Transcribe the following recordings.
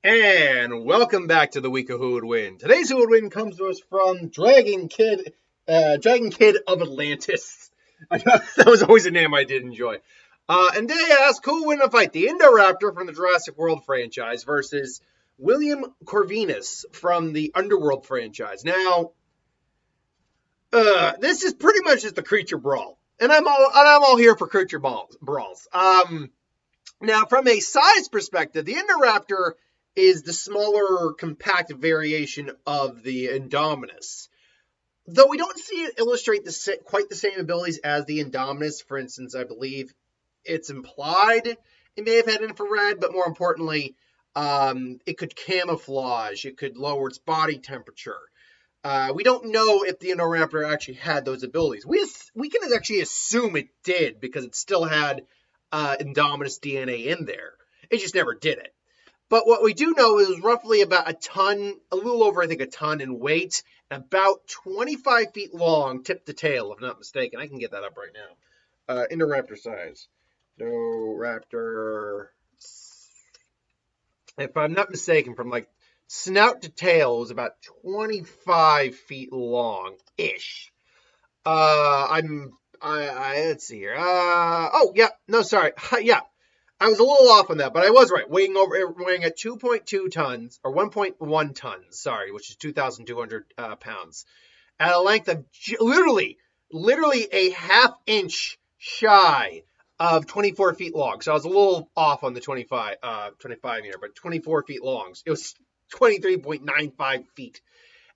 And welcome back to the week of Who Would Win. Today's Who Would Win comes to us from Dragon Kid of Atlantis. That was always a name I did enjoy. And they ask who would win a fight: the Indoraptor from the Jurassic World franchise versus William Corvinus from the Underworld franchise. Now, this is pretty much just a creature brawl, and I'm all here for creature brawls. Now, from a size perspective, the Indoraptor is the smaller, compact variation of the Indominus. Though we don't see it illustrate quite the same abilities as the Indominus. For instance, I believe it's implied it may have had infrared, but more importantly, it could camouflage. It could lower its body temperature. We don't know if the Indoraptor actually had those abilities. We can actually assume it did because it still had Indominus DNA in there. It just never did it. But what we do know is roughly about a ton, a little over, I think, a ton in weight, and about 25 feet long, tip to tail, if I'm not mistaken. I can get that up right now. Indoraptor size. Indoraptor. If I'm not mistaken, from like snout to tail is about 25 feet long-ish. Let's see here. Yeah. I was a little off on that, but I was right. Weighing at 2.2 tons, or 1.1 tons, sorry, which is 2,200 pounds. At a length of literally a half inch shy of 24 feet long. So I was a little off on the 25 here, but 24 feet long. It was 23.95 feet.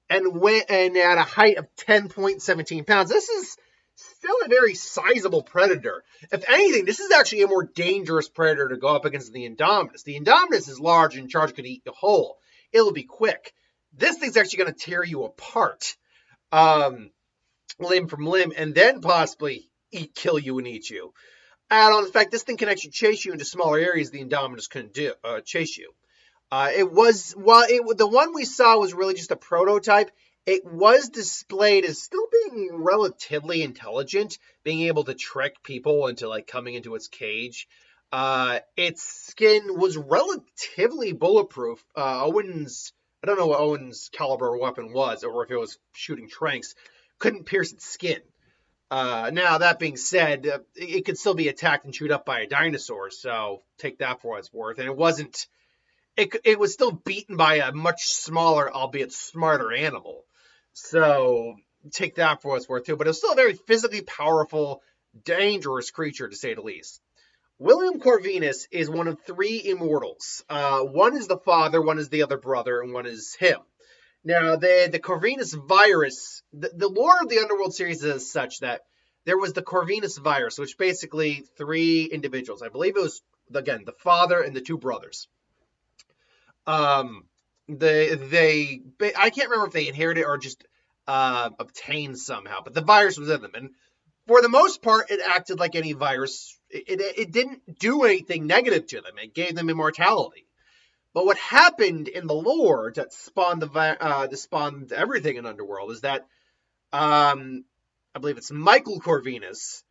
And at a height of 10.17 pounds. This is still a very sizable predator. If anything, this is actually a more dangerous predator to go up against the Indominus. The Indominus is large and charge could eat you whole. It'll be quick. This thing's actually going to tear you apart, limb from limb, and then possibly kill you and eat you. Add on the fact this thing can actually chase you into smaller areas the Indominus couldn't chase you. The one we saw was really just a prototype. It was displayed as still being relatively intelligent, being able to trick people into like coming into its cage. Its skin was relatively bulletproof. I don't know what Owen's caliber weapon was, or if it was shooting tranks, couldn't pierce its skin. Now, that being said, it could still be attacked and chewed up by a dinosaur, so take that for what it's worth. And it was still beaten by a much smaller, albeit smarter animal. So take that for what it's worth too. But it's still a very physically powerful, dangerous creature, to say the least. William Corvinus is one of three immortals. One is the father, one is the other brother, and one is him. Now, the Corvinus virus, the lore of the Underworld series is such that there was the Corvinus virus, which basically three individuals. I believe it was, again, the father and the two brothers. I can't remember if they inherited or just obtained somehow, but the virus was in them. And for the most part, it acted like any virus. It didn't do anything negative to them. It gave them immortality. But what happened in the lore that spawned spawned everything in Underworld is that I believe it's Michael Corvinus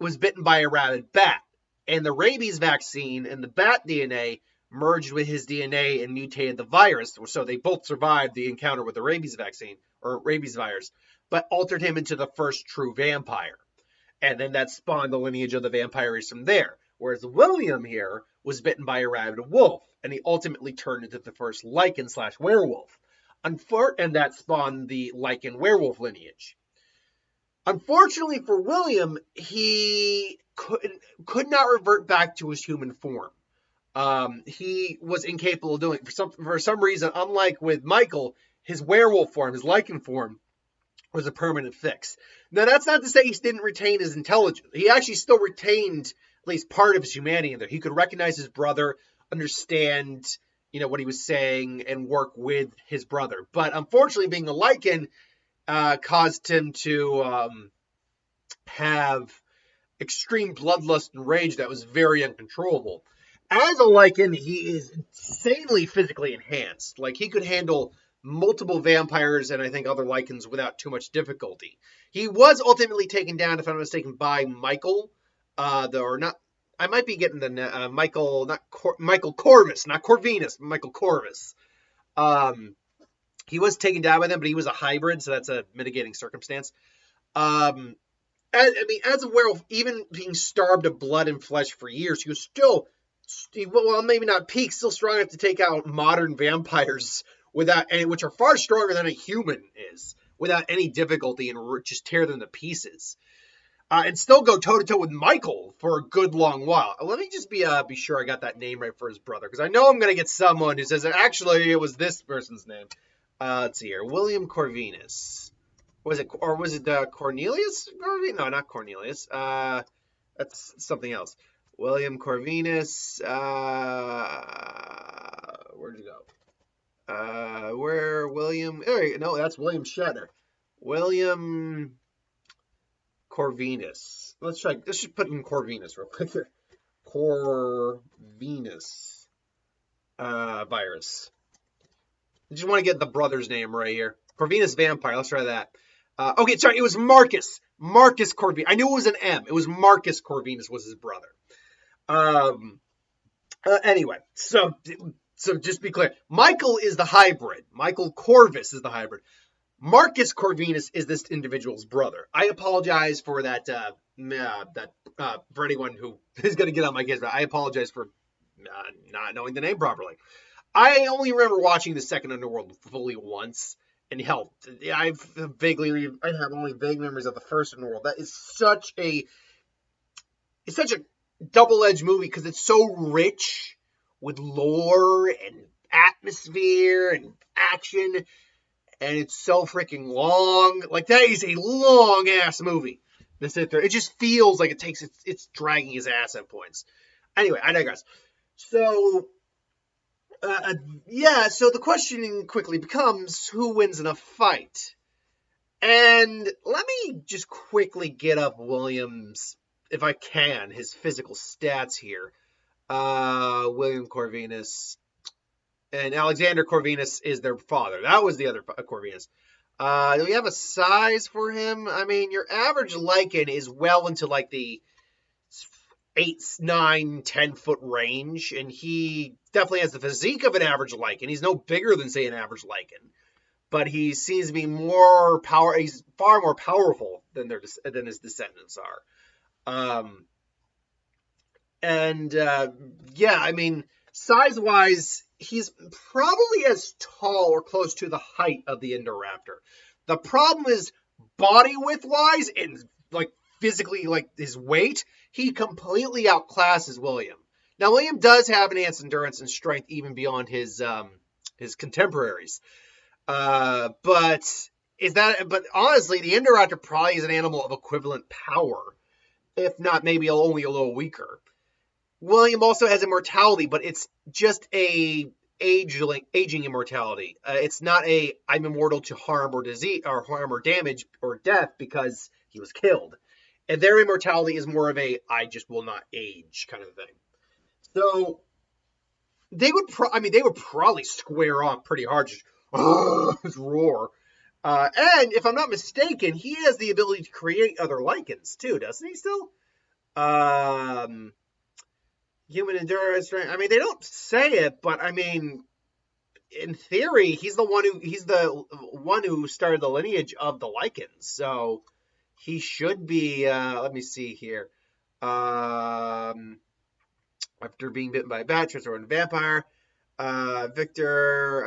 was bitten by a rabid bat, and the rabies vaccine and the bat DNA merged with his DNA and mutated the virus, so they both survived the encounter with the rabies vaccine, or rabies virus, but altered him into the first true vampire. And then that spawned the lineage of the vampires from there. Whereas William here was bitten by a rabid wolf, and he ultimately turned into the first Lycan/werewolf. And that spawned the Lycan-werewolf lineage. Unfortunately for William, he could not revert back to his human form. He was incapable of doing it. For some reason, unlike with Michael, his werewolf form, his Lycan form, was a permanent fix. Now, that's not to say he didn't retain his intelligence. He actually still retained at least part of his humanity in there. He could recognize his brother, understand, what he was saying, and work with his brother. But unfortunately, being a Lycan caused him to have extreme bloodlust and rage that was very uncontrollable. As a Lycan, he is insanely physically enhanced. Like, he could handle multiple vampires and I think other Lycans without too much difficulty. He was ultimately taken down, if I'm not mistaken, by Michael, I might be getting the Michael Corvus, not Corvinus, Michael Corvus. He was taken down by them, but he was a hybrid, so that's a mitigating circumstance. Um, I mean, as a werewolf, even being starved of blood and flesh for years, he was still, well, maybe not peak, still strong enough to take out modern vampires without any, which are far stronger than a human is, without any difficulty, and just tear them to pieces. And still go toe to toe with Michael for a good long while. Let me just be sure I got that name right for his brother, because I know I'm gonna get someone who says actually it was this person's name. Let's see here, William Corvinus. Was it Cornelius Corvinus? No, not Cornelius. That's something else. William Corvinus. Where'd you go? Where William? No, that's William Shatner. William Corvinus. Let's just put in Corvinus real quick here. Corvinus virus. I just want to get the brother's name right here. Corvinus vampire. Let's try that. Okay, sorry, it was Marcus. Marcus Corvinus. I knew it was an M. It was Marcus Corvinus was his brother. Anyway, so just be clear. Michael is the hybrid. Michael Corvus is the hybrid. Marcus Corvinus is this individual's brother. I apologize for that. For anyone who is going to get on my case, I apologize for not knowing the name properly. I only remember watching the second Underworld fully once. And hell, I have only vague memories of the first Underworld. That is such a double-edged movie because it's so rich with lore and atmosphere and action, and it's so freaking long. Like, that is a long-ass movie to sit there. It just feels like it's dragging his ass at points. Anyway, I digress. So... so the questioning quickly becomes, who wins in a fight? And let me just quickly get up William's, if I can, his physical stats here. William Corvinus. And Alexander Corvinus is their father. That was the other Corvinus. Do we have a size for him? I mean, your average lichen is well into like the 8, 9, 10-foot range, and he definitely has the physique of an average lichen. He's no bigger than, say, an average lichen, but he seems to be more power. He's far more powerful than his descendants are. I mean, size-wise, he's probably as tall or close to the height of the Indoraptor. The problem is body width-wise and like physically, like his weight, he completely outclasses William. Now, William does have enhanced endurance and strength even beyond his contemporaries. But honestly, the Indoraptor probably is an animal of equivalent power, if not maybe only a little weaker. William also has immortality, but it's just a aging immortality. It's not a I'm immortal to harm or disease or harm or damage or death because he was killed. And their immortality is more of a I just will not age kind of thing. So they would probably square off pretty hard, just roar. And if I'm not mistaken, he has the ability to create other lichens too, doesn't he still? Human endurance, right? I mean, they don't say it, but I mean, in theory, he's the one who started the lineage of the lichens. So he should be, let me see here. After being bitten by a bat, transformed into a vampire. Victor,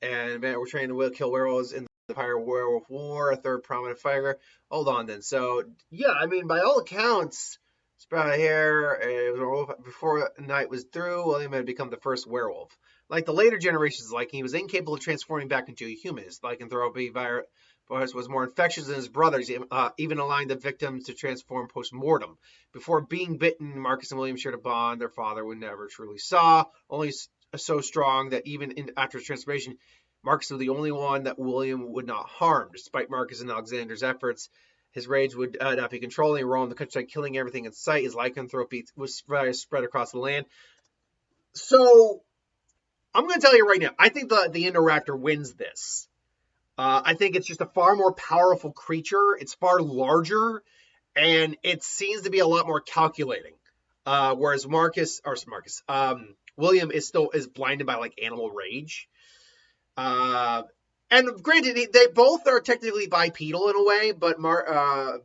and we're trying to kill werewolves in the Pirate Werewolf War, a third prominent fighter. Hold on then. So, yeah, I mean, by all accounts, Sprout Hair, before the night was through, William had become the first werewolf. Like the later generations, he was incapable of transforming back into a human. His lycanthropy virus was more infectious than his brothers, even allowing the victims to transform post-mortem. Before being bitten, Marcus and William shared a bond their father would never truly saw, only so strong that even after his transformation, Marcus was the only one that William would not harm. Despite Marcus and Alexander's efforts, his rage would not be controlled. He roamed the countryside, killing everything in sight. His lycanthropy was spread across the land. So, I'm going to tell you right now, I think the Indoraptor wins this. I think it's just a far more powerful creature. It's far larger, and it seems to be a lot more calculating. Whereas William is blinded by like animal rage. Uh, and granted, they both are technically bipedal in a way, but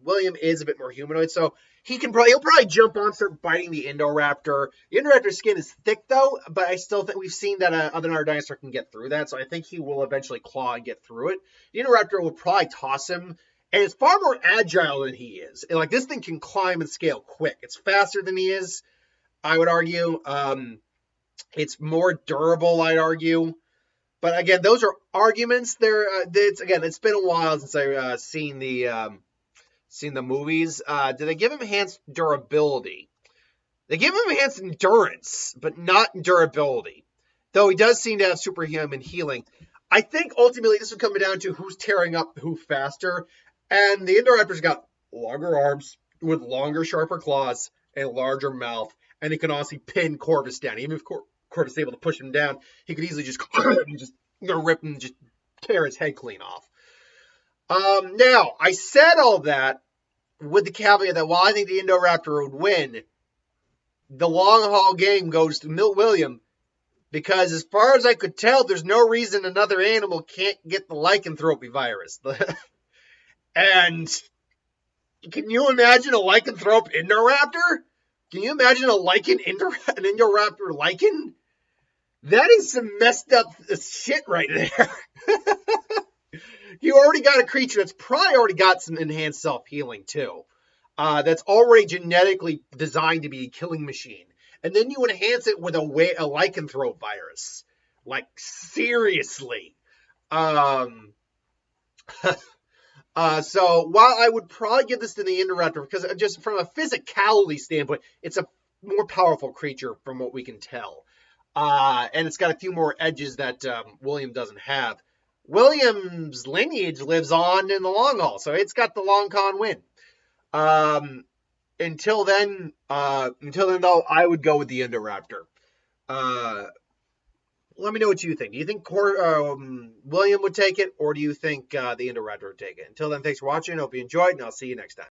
William is a bit more humanoid, so he'll probably jump on, start biting the Indoraptor. The Indoraptor's skin is thick though, but I still think we've seen that another dinosaur can get through that, so I think he will eventually claw and get through it. The Indoraptor will probably toss him, and it's far more agile than he is. And, like, this thing can climb and scale quick. It's faster than he is, I would argue. It's more durable, I'd argue. But again, those are arguments. It's been a while since I've seen the movies. Do they give him enhanced durability? They give him enhanced endurance, but not durability. Though he does seem to have superhuman healing. I think ultimately this will come down to who's tearing up who faster. And the Indoraptor's got longer arms with longer, sharper claws and larger mouth, and he can honestly pin Corvus down. Even if Corvus is able to push him down, he could easily just rip and just tear his head clean off. Now, I said all that with the caveat that while I think the Indoraptor would win, the long haul game goes to William, because as far as I could tell, there's no reason another animal can't get the lycanthropy virus. And can you imagine a lycanthrope Indoraptor? Can you imagine an Indoraptor lichen? That is some messed up shit right there. You already got a creature that's probably already got some enhanced self-healing too. That's already genetically designed to be a killing machine. And then you enhance it with a lycanthrope virus. Like, seriously. So while I would probably give this to the Indoraptor, because just from a physicality standpoint, it's a more powerful creature from what we can tell. And it's got a few more edges that William doesn't have. William's lineage lives on in the long haul, so it's got the long con win. Until then, though, I would go with the Indoraptor. Let me know what you think. Do you think William would take it, or do you think the Indoraptor would take it? Until then, thanks for watching. Hope you enjoyed, and I'll see you next time.